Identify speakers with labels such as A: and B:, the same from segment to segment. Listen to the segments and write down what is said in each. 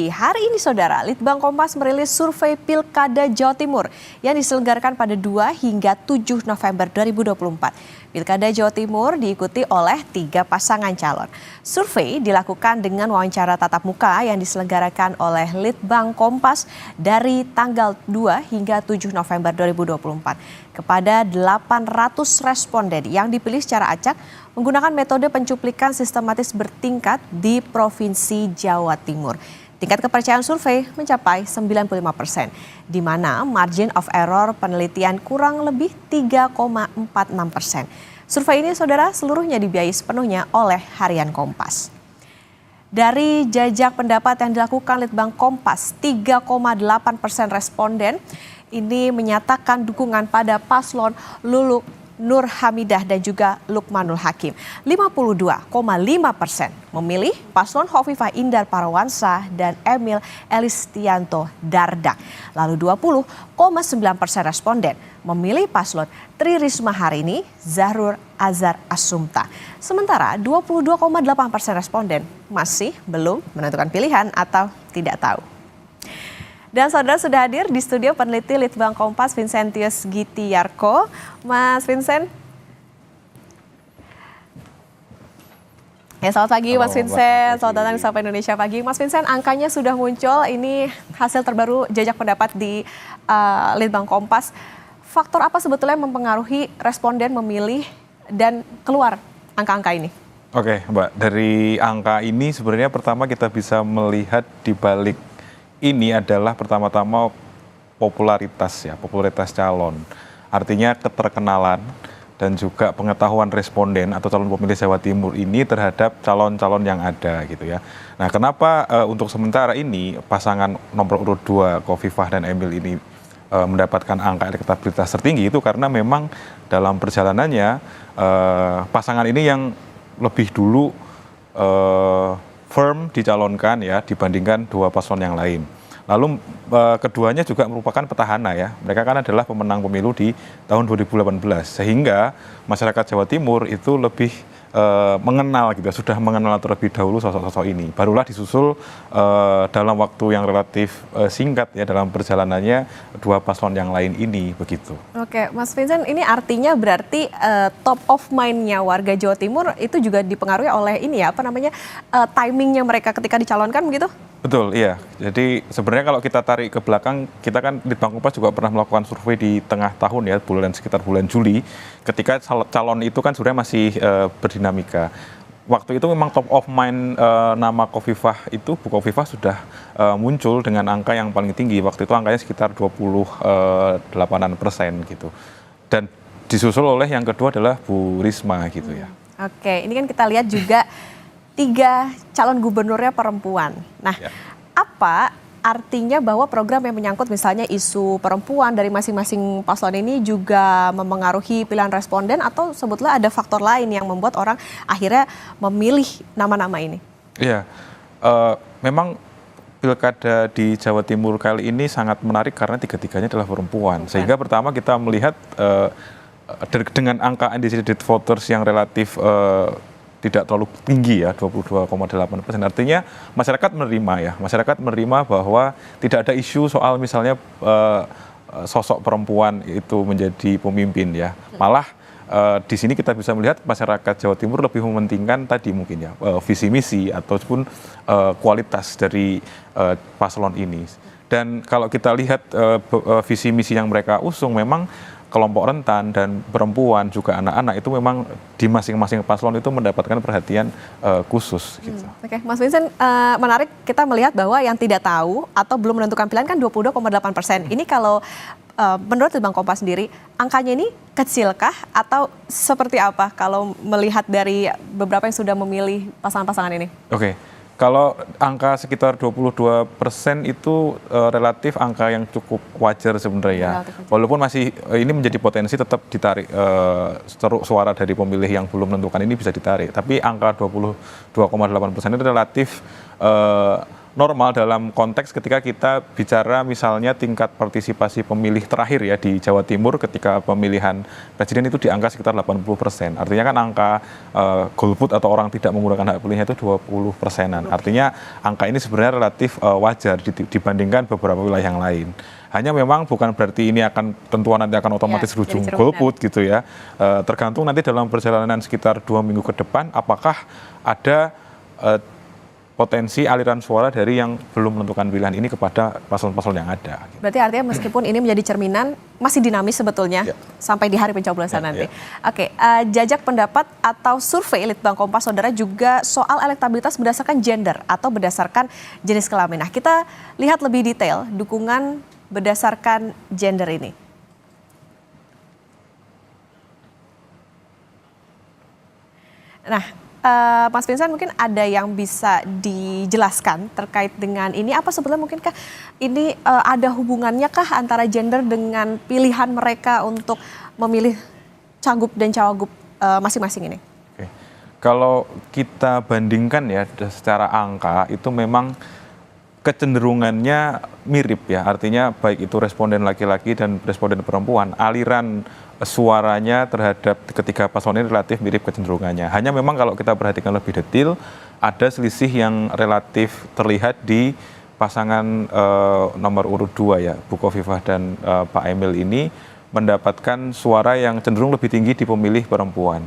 A: Hari ini saudara, Litbang Kompas merilis survei Pilkada Jawa Timur yang diselenggarakan pada 2 hingga 7 November 2024. Pilkada Jawa Timur diikuti oleh 3 pasangan calon. Survei dilakukan dengan wawancara tatap muka yang diselenggarakan oleh Litbang Kompas dari tanggal 2 hingga 7 November 2024 kepada 800 responden yang dipilih secara acak menggunakan metode pencuplikan sistematis bertingkat di Provinsi Jawa Timur. Tingkat kepercayaan survei mencapai 95%, di mana margin of error penelitian kurang lebih 3,46%. Survei ini, saudara, seluruhnya dibiayai sepenuhnya oleh Harian Kompas. Dari jajak pendapat yang dilakukan Litbang Kompas, 3,8% responden ini menyatakan dukungan pada paslon Lulu Nur Hamidah dan juga Lukmanul Hakim. 52,5% memilih paslon Hovifah Indar Parawansa dan Emil Elistianto Dardak. Lalu 20,9% responden memilih paslon Tri Risma Harini Zahrul Azhar Asumta. Sementara 22,8% responden masih belum menentukan pilihan atau tidak tahu. Dan saudara sudah hadir di studio peneliti Litbang Kompas Vincentius Gitiarko. Mas Vincent. Ya, selamat pagi Mas Vincent. Selamat datang di Sapa Indonesia Pagi. Mas Vincent, angkanya sudah muncul. Ini hasil terbaru jajak pendapat di Litbang Kompas. Faktor apa sebetulnya yang mempengaruhi responden memilih dan keluar angka-angka ini?
B: Oke, Mbak. Dari angka ini sebenarnya pertama kita bisa melihat di balik ini adalah pertama-tama popularitas calon. Artinya keterkenalan dan juga pengetahuan responden atau calon pemilih Jawa Timur ini terhadap calon-calon yang ada gitu ya. Nah, kenapa untuk sementara ini pasangan nomor urut 2 Hovifah dan Emil ini mendapatkan angka elektabilitas tertinggi itu karena memang dalam perjalanannya pasangan ini yang lebih dulu firm dicalonkan ya dibandingkan 2 paslon yang lain. Lalu keduanya juga merupakan petahana ya. Mereka kan adalah pemenang pemilu di tahun 2018 sehingga masyarakat Jawa Timur itu lebih mengenal gitu, sudah mengenal terlebih dahulu sosok-sosok ini. Barulah disusul dalam waktu yang relatif singkat ya dalam perjalanannya 2 paslon yang lain ini begitu. Oke,
A: Mas Vincent, ini artinya berarti top of mind-nya warga Jawa Timur itu juga dipengaruhi oleh ini ya, timingnya mereka ketika dicalonkan begitu?
B: Betul, iya. Jadi sebenarnya kalau kita tarik ke belakang, kita kan Litbang Kompas juga pernah melakukan survei di tengah tahun ya, sekitar bulan Juli, ketika calon itu kan sebenarnya masih berdinamika. Waktu itu memang top of mind nama Hovifah itu, Bu Hovifah sudah muncul dengan angka yang paling tinggi. Waktu itu angkanya sekitar 28% gitu. Dan disusul oleh yang kedua adalah Bu Risma gitu ya.
A: Oke, ini kan kita lihat juga 3 calon gubernurnya perempuan. Nah, apa artinya bahwa program yang menyangkut misalnya isu perempuan dari masing-masing paslon ini juga memengaruhi pilihan responden atau sebetulnya ada faktor lain yang membuat orang akhirnya memilih nama-nama ini?
B: Iya, memang pilkada di Jawa Timur kali ini sangat menarik karena 3-tiganya adalah perempuan. Sehingga pertama kita melihat dengan angka undecided voters yang relatif tidak terlalu tinggi ya, 22,8%. Artinya masyarakat menerima bahwa tidak ada isu soal misalnya sosok perempuan itu menjadi pemimpin ya. Malah di sini kita bisa melihat masyarakat Jawa Timur lebih mementingkan tadi mungkin ya visi misi ataupun kualitas dari paslon ini. Dan kalau kita lihat visi misi yang mereka usung memang kelompok rentan dan perempuan juga anak-anak itu memang di masing-masing paslon itu mendapatkan perhatian khusus gitu.
A: Oke, Mas Vincent, menarik kita melihat bahwa yang tidak tahu atau belum menentukan pilihan kan 22,8%. Ini kalau menurut Litbang Kompas sendiri, angkanya ini kecilkah atau seperti apa kalau melihat dari beberapa yang sudah memilih pasangan-pasangan ini?
B: Oke. Kalau angka sekitar 22% itu relatif angka yang cukup wajar sebenarnya. Walaupun masih ini menjadi potensi tetap ditarik ceruk suara dari pemilih yang belum menentukan ini bisa ditarik. Tapi angka 22,8% itu relatif normal dalam konteks ketika kita bicara misalnya tingkat partisipasi pemilih terakhir ya di Jawa Timur ketika pemilihan presiden itu di angka sekitar 80%. Artinya kan angka golput atau orang tidak menggunakan hak pilihnya itu 20%-an. Artinya angka ini sebenarnya relatif wajar dibandingkan beberapa wilayah yang lain. Hanya memang bukan berarti ini akan tentuan nanti akan otomatis berujung golput gitu ya. Tergantung nanti dalam perjalanan sekitar 2 minggu ke depan apakah ada potensi aliran suara dari yang belum menentukan pilihan ini kepada paslon-paslon yang ada.
A: Berarti artinya meskipun ini menjadi cerminan, masih dinamis sebetulnya sampai di hari pencoblosan nanti. Oke, jajak pendapat atau survei Litbang Kompas, saudara, juga soal elektabilitas berdasarkan gender atau berdasarkan jenis kelamin. Nah, kita lihat lebih detail dukungan berdasarkan gender ini. Nah, Mas Vincent, mungkin ada yang bisa dijelaskan terkait dengan ini, apa sebetulnya mungkinkah ini ada hubungannya kah antara gender dengan pilihan mereka untuk memilih cagup dan cawagup masing-masing ini?
B: Oke. Kalau kita bandingkan ya secara angka itu memang kecenderungannya mirip ya, artinya baik itu responden laki-laki dan responden perempuan, aliran suaranya terhadap ketiga paslon ini relatif mirip kecenderungannya. Hanya memang kalau kita perhatikan lebih detail, ada selisih yang relatif terlihat di pasangan nomor urut 2 ya, Bu Khofifah dan Pak Emil ini mendapatkan suara yang cenderung lebih tinggi di pemilih perempuan.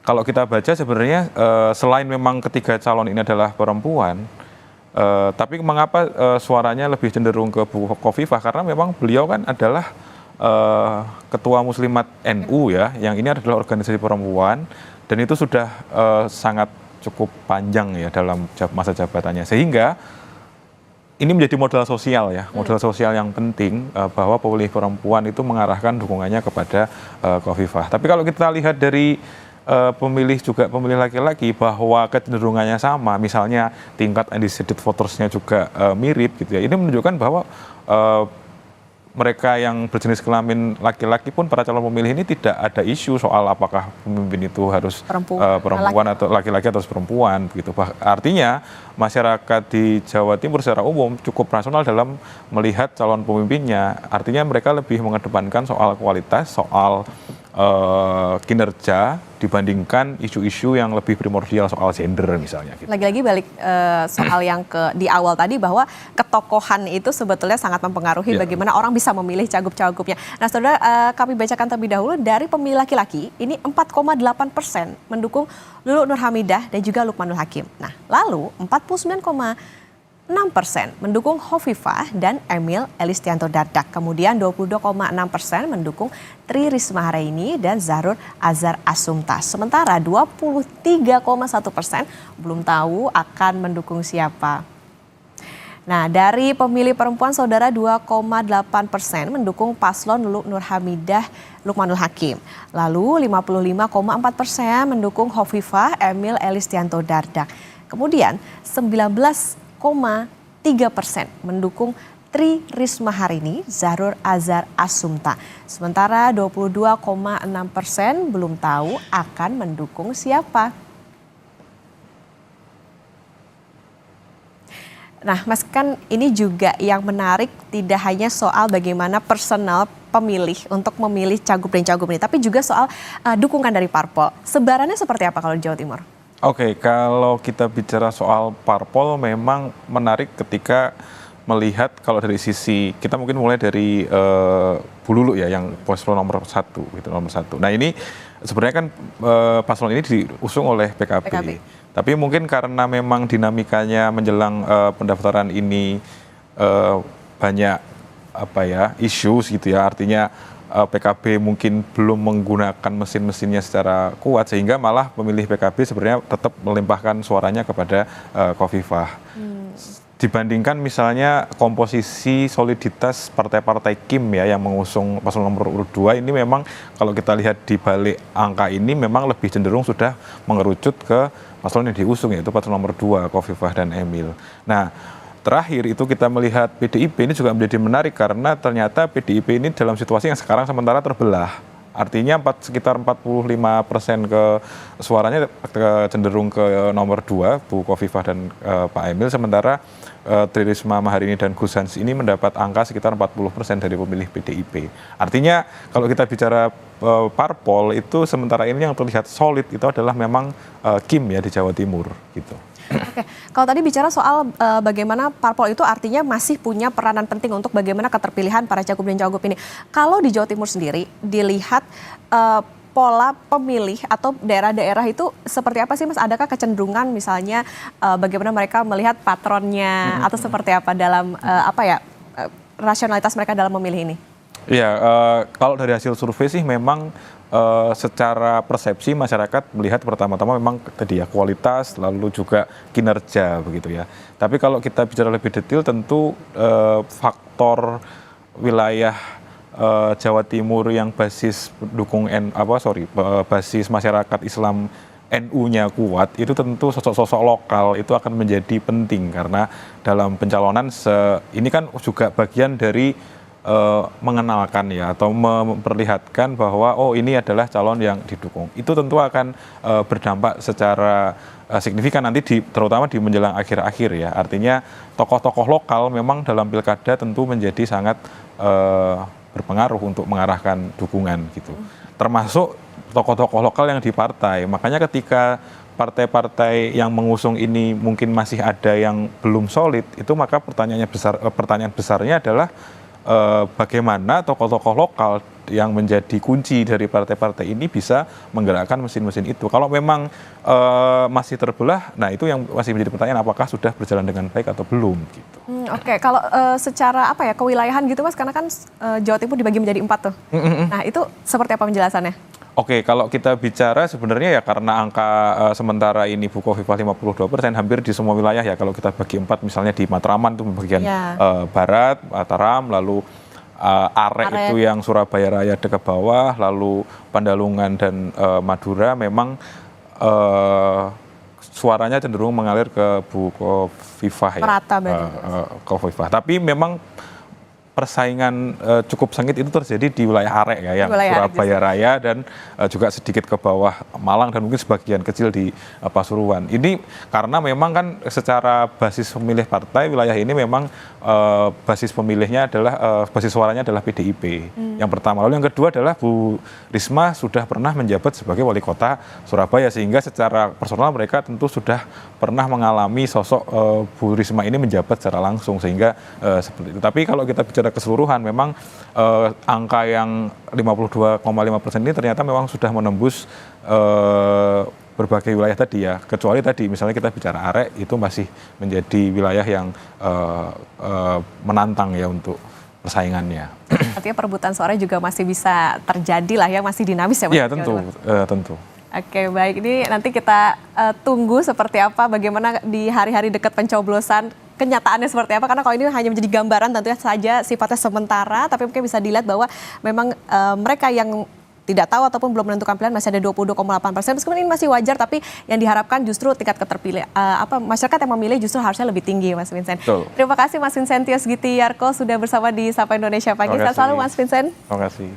B: Kalau kita baca sebenarnya selain memang ketiga calon ini adalah perempuan, tapi mengapa suaranya lebih cenderung ke Bu Khofifah? Karena memang beliau kan adalah Ketua Muslimat NU ya, yang ini adalah organisasi perempuan dan itu sudah sangat cukup panjang ya dalam masa jabatannya, sehingga ini menjadi modal sosial ya, modal sosial yang penting bahwa pemilih perempuan itu mengarahkan dukungannya kepada Khofifah. Tapi kalau kita lihat dari pemilih juga pemilih laki-laki bahwa kecenderungannya sama, misalnya tingkat undecided votersnya juga mirip gitu ya, ini menunjukkan bahwa mereka yang berjenis kelamin laki-laki pun para calon pemilih ini tidak ada isu soal apakah pemimpin itu harus perempuan atau laki-laki atau perempuan begitu. Artinya masyarakat di Jawa Timur secara umum cukup rasional dalam melihat calon pemimpinnya. Artinya mereka lebih mengedepankan soal kualitas, soal kinerja dibandingkan isu-isu yang lebih primordial soal gender misalnya. Gitu.
A: Lagi-lagi balik soal yang di awal tadi bahwa ketokohan itu sebetulnya sangat mempengaruhi bagaimana orang bisa memilih cagup-cagupnya. Nah, saudara, kami bacakan terlebih dahulu dari pemilih laki-laki ini 4,8% mendukung Luluk Nur Hamidah dan juga Lukmanul Hakim. Nah, lalu 49,6% mendukung Khofifah dan Emil Elistianto Dardak. Kemudian 22,6% mendukung Tri Risma Hari Ini dan Zahrul Azhar Asumta. Sementara 23,1% belum tahu akan mendukung siapa. Nah, dari pemilih perempuan, saudara, 2,8% mendukung paslon Luluk Nur Hamidah Lukmanul Hakim. Lalu 55,4% mendukung Khofifah Emil Elistianto Dardak. Kemudian 19,3% mendukung Tri Risma Hari Ini Zahrul Azhar Asumta. Sementara 22,6% belum tahu akan mendukung siapa. Nah, Mas, kan ini juga yang menarik tidak hanya soal bagaimana personal pemilih untuk memilih cagup dan cagup ini, tapi juga soal dukungan dari parpol. Sebarannya seperti apa kalau di Jawa Timur?
B: Oke, kalau kita bicara soal parpol memang menarik ketika melihat kalau dari sisi, kita mungkin mulai dari Bu Luluk ya, yang paslon nomor 1, gitu, nomor 1. Nah, ini sebenarnya kan paslon ini diusung oleh PKB. Tapi mungkin karena memang dinamikanya menjelang pendaftaran ini banyak isu gitu ya, artinya PKB mungkin belum menggunakan mesin-mesinnya secara kuat sehingga malah pemilih PKB sebenarnya tetap melimpahkan suaranya kepada Khofifah. Dibandingkan misalnya komposisi soliditas partai-partai KIM ya yang mengusung paslon nomor urut 2 ini memang kalau kita lihat di balik angka ini memang lebih cenderung sudah mengerucut ke paslon yang diusung yaitu paslon nomor 2 Khofifah dan Emil. Nah, terakhir itu kita melihat PDIP ini juga menjadi menarik karena ternyata PDIP ini dalam situasi yang sekarang sementara terbelah. Artinya sekitar 45% ke suaranya cenderung ke nomor 2 Bu Khofifah dan Pak Emil, sementara Tri Risma Maharini dan Gus Hans ini mendapat angka sekitar 40% dari pemilih PDIP. Artinya kalau kita bicara parpol itu sementara ini yang terlihat solid itu adalah memang Kim ya di Jawa Timur gitu.
A: Oke, kalau tadi bicara soal bagaimana parpol itu artinya masih punya peranan penting untuk bagaimana keterpilihan para cagup dan cawagup ini. Kalau di Jawa Timur sendiri dilihat pola pemilih atau daerah-daerah itu seperti apa sih Mas? Adakah kecenderungan misalnya bagaimana mereka melihat patronnya atau seperti apa dalam rasionalitas mereka dalam memilih ini?
B: Iya, kalau dari hasil survei sih memang secara persepsi masyarakat melihat pertama-tama memang tadi ya kualitas lalu juga kinerja begitu ya. Tapi kalau kita bicara lebih detail tentu faktor wilayah Jawa Timur yang basis basis masyarakat Islam NU-nya kuat itu tentu sosok-sosok lokal itu akan menjadi penting karena dalam pencalonan ini kan juga bagian dari mengenalkan ya atau memperlihatkan bahwa oh ini adalah calon yang didukung. Itu tentu akan berdampak secara signifikan nanti terutama di menjelang akhir-akhir ya. Artinya tokoh-tokoh lokal memang dalam pilkada tentu menjadi sangat berpengaruh untuk mengarahkan dukungan gitu. Termasuk tokoh-tokoh lokal yang di partai. Makanya ketika partai-partai yang mengusung ini mungkin masih ada yang belum solid, itu maka pertanyaan besarnya adalah bagaimana tokoh-tokoh lokal yang menjadi kunci dari partai-partai ini bisa menggerakkan mesin-mesin itu. Kalau memang masih terbelah, nah itu yang masih menjadi pertanyaan apakah sudah berjalan dengan baik atau belum gitu.
A: Oke, kalau secara kewilayahan gitu Mas, karena kan Jawa Timur dibagi menjadi 4 tuh. Nah itu seperti apa penjelasannya?
B: Oke, kalau kita bicara sebenarnya ya karena angka sementara ini Bukofifa 52%, hampir di semua wilayah ya kalau kita bagi 4 misalnya di Matraman itu bagian barat, Mataram, lalu Are itu yang Surabaya Raya dekat bawah, lalu Pandalungan dan Madura memang suaranya cenderung mengalir ke Bukofifa ya.
A: Merata
B: Kofifa. Tapi memang persaingan cukup sengit itu terjadi di wilayah Are ya, yang Surabaya Raya dan juga sedikit ke bawah Malang dan mungkin sebagian kecil di Pasuruan. Ini karena memang kan secara basis pemilih partai wilayah ini memang basis pemilihnya adalah basis suaranya adalah PDIP. Yang pertama, lalu yang kedua adalah Bu Risma sudah pernah menjabat sebagai wali kota Surabaya sehingga secara personal mereka tentu sudah pernah mengalami sosok Bu Risma ini menjabat secara langsung sehingga seperti itu. Tapi kalau kita bicara keseluruhan memang angka yang 52,5% ini ternyata memang sudah menembus berbagai wilayah tadi ya, kecuali tadi misalnya kita bicara Are itu masih menjadi wilayah yang menantang ya untuk persaingannya.
A: Artinya perebutan suara juga masih bisa terjadi lah ya, masih dinamis ya Mas?
B: Iya tentu.
A: Oke, baik, ini nanti kita tunggu seperti apa, bagaimana di hari-hari dekat pencoblosan kenyataannya seperti apa, karena kalau ini hanya menjadi gambaran tentunya saja sifatnya sementara, tapi mungkin bisa dilihat bahwa memang mereka yang tidak tahu ataupun belum menentukan pilihan masih ada 22,8%, meskipun ini masih wajar, tapi yang diharapkan justru tingkat keterpilih masyarakat yang memilih justru harusnya lebih tinggi Mas Vincent.
B: Betul.
A: Terima kasih Mas Vincentius Gitiarko sudah bersama di Sapa Indonesia Pagi. Sehat selalu Mas Vincent.
B: Terima kasih.